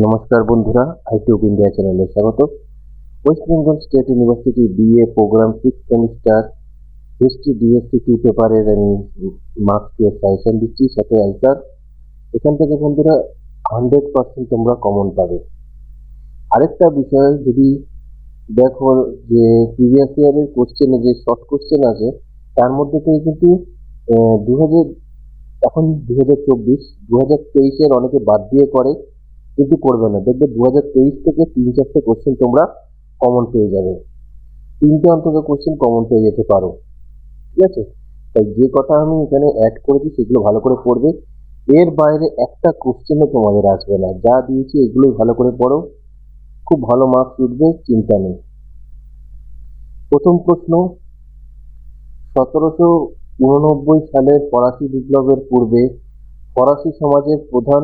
নমস্কার বন্ধুরা, আইটিউব ইন্ডিয়া চ্যানেলে স্বাগত। West Bengal State University BA programme 6 semester history DSC 2 পেপারের আমি মার্কস 2 এর সাজেশন দিচ্ছি, সাথে অ্যান্সার। এখান থেকে বন্ধুরা 100% তোমরা কমন পাবে। আরেকটা বিষয়, যদি দেখো যে প্রিভিয়াস ইয়ারের কোশ্চেনে যে শর্ট কোশ্চেন আছে তার মধ্যে থেকে কিন্তু 2000 এখন 2024 2023-এর অনেকে বাদ দিয়ে করে, কিন্তু করবে না। দেখবে 2023 থেকে 3-4টে কোশ্চেন তোমরা কমন পেয়ে যাবে, 3টে অন্তত কোশ্চেন কমন পেয়ে যেতে পারো। ঠিক আছে, তাই যে কথা আমি এখানে অ্যাড করেছি সেগুলো ভালো করে পড়বে। এর বাইরে একটা কোশ্চেনও তোমাদের আসবে না, যা দিয়েছি এগুলোই ভালো করে পড়ো, খুব ভালো মার্কস উঠবে, চিন্তা নেই। প্রথম প্রশ্ন, 1789 সালের ফরাসি বিপ্লবের পূর্বে ফরাসি সমাজের প্রধান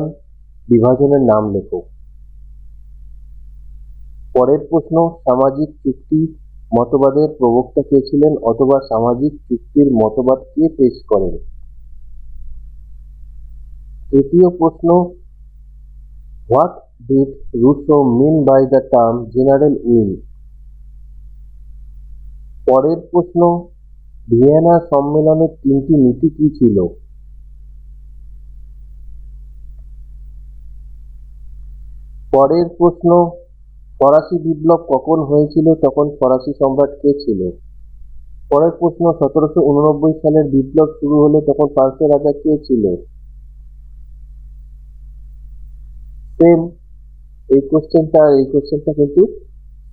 বিভাজনের নাম লেখো। পরের প্রশ্ন, সামাজিক চুক্তি মতবাদের প্রবক্তা কে ছিলেন অথবা সামাজিক চুক্তির মতবাদ কে পেশ করেন? তৃতীয় প্রশ্ন, what did Rousseau mean by the term general will? পরের প্রশ্ন, ভিয়েনা সম্মেলনের 3টি নীতি কি ছিল? পরের প্রশ্ন, ফরাসি বিপ্লব কখন হয়েছিল, তখন ফরাসি সম্রাট কে ছিল? পরের প্রশ্ন, 1789 সালের বিপ্লব শুরু হলে তখন ফ্রান্সের রাজা কে ছিল? সেম, এই কোশ্চেনটা কিন্তু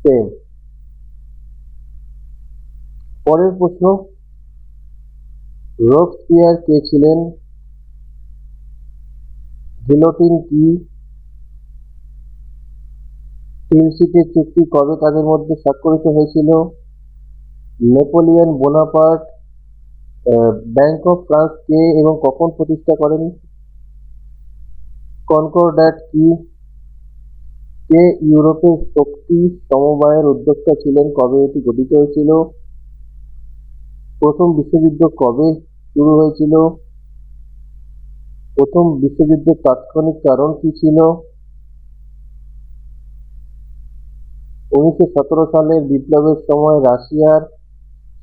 সেম। পরের প্রশ্ন, রোবস্পিয়ার কে ছিলেন? গিলোটিন কি? তিলশিটের চুক্তি কবে কাদের মধ্যে স্বাক্ষরিত হয়েছিল? Napoleon Bonaparte bank of France কে এবং কখন প্রতিষ্ঠা করেন? কনকর্ড্যাট কি? কে ইউরোপের শক্তি সমবায়ের উদ্যোক্তা ছিলেন, কবে এটি গঠিত হয়েছিল? প্রথম বিশ্বযুদ্ধ কবে শুরু হয়েছিল? প্রথম বিশ্বযুদ্ধের তাৎক্ষণিক কারণ কি ছিল? 1917 সালের বিপ্লবের সময় রাশিয়ার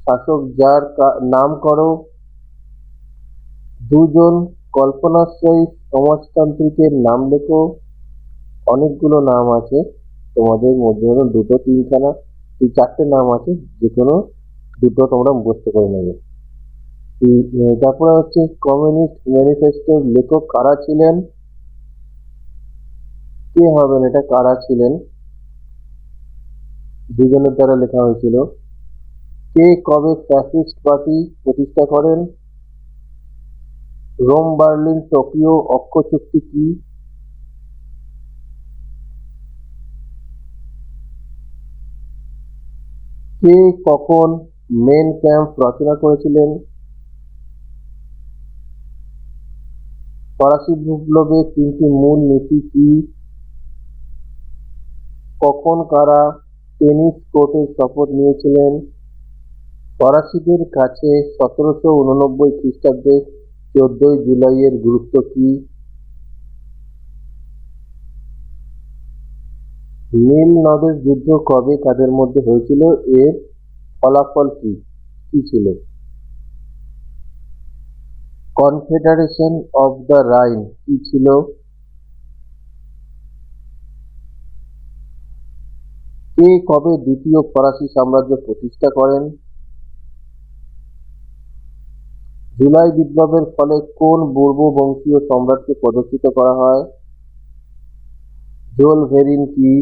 শাসক যার নাম করো। দুজন কল্পনাশ্রয়ী সমাজতান্ত্রিকের নাম লেখো। অনেকগুলো নাম আছে তোমাদের মধ্যে, ধরুন 2, 3খানা, 4টে নাম আছে, যে কোনো 2টো তোমরা মুখস্থ করে নেবে। তারপরে হচ্ছে কমিউনিস্ট ম্যানিফেস্টোর লেখক কারা ছিলেন? কে হবেন এটা, কারা ছিলেন? দুজনের দ্বারা লেখা হয়েছিল। কে কবে ফ্যাসিস্ট পার্টি প্রতিষ্ঠা করেন? রোম বার্লিন টোকিও অক্ষ চুক্তি কি? কে কখন মেন ক্যাম্প রচনা করেছিলেন? ফরাসি বিপ্লবের 3টি মূল নীতি কি? কখন কারা টেনিস কোর্টের শপথ নিয়েছিলেন? ফরাসিদের কাছে 1789 খ্রিস্টাব্দের 14 জুলাইয়ের গুরুত্ব কি? নীল নদের যুদ্ধ কবে কাদের মধ্যে হয়েছিল, এর ফলাফল কি ছিল? কনফেডারেশন অফ দ্য রাইন কি ছিল? কে কবে দ্বিতীয় ফরাসি সাম্রাজ্য প্রতিষ্ঠা করেন? জুলাই বিপ্লবের ফলে কোন বুর্বো বংশীয় সম্রাটকে পদচ্যুত করা হয়? জোল ভেরিন কি?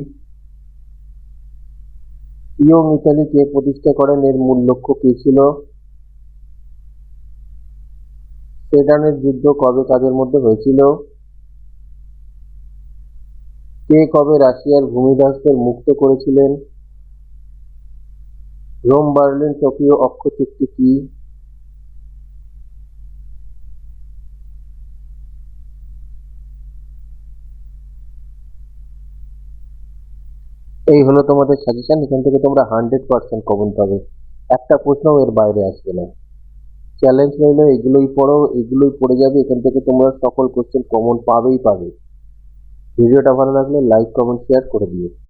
ইয়ং ইতালি কে প্রতিষ্ঠা করেন, এর মূল লক্ষ্য কি ছিল? সেডানের যুদ্ধ কবে কাদের মধ্যে হয়েছিল? কে কবে রাশিয়ার ভূমিদাসদের মুক্ত করেছিলেন? রোম বার্লিন টোকিও অক্ষ চুক্তি কি? এই হলো তোমাদের সাজেশন। এখান থেকে তোমরা 100% কমন পাবে, একটা প্রশ্নও এর বাইরে আসবে না। চ্যালেঞ্জ রইলো, এগুলোই পড়ো, এগুলোই পড়ে যাবে, এখান থেকে তোমরা সকল কোশ্চেন কমন পাবেই পাবে। ভিডিওটা ভালো লাগলে লাইক কমেন্ট শেয়ার করে দিও।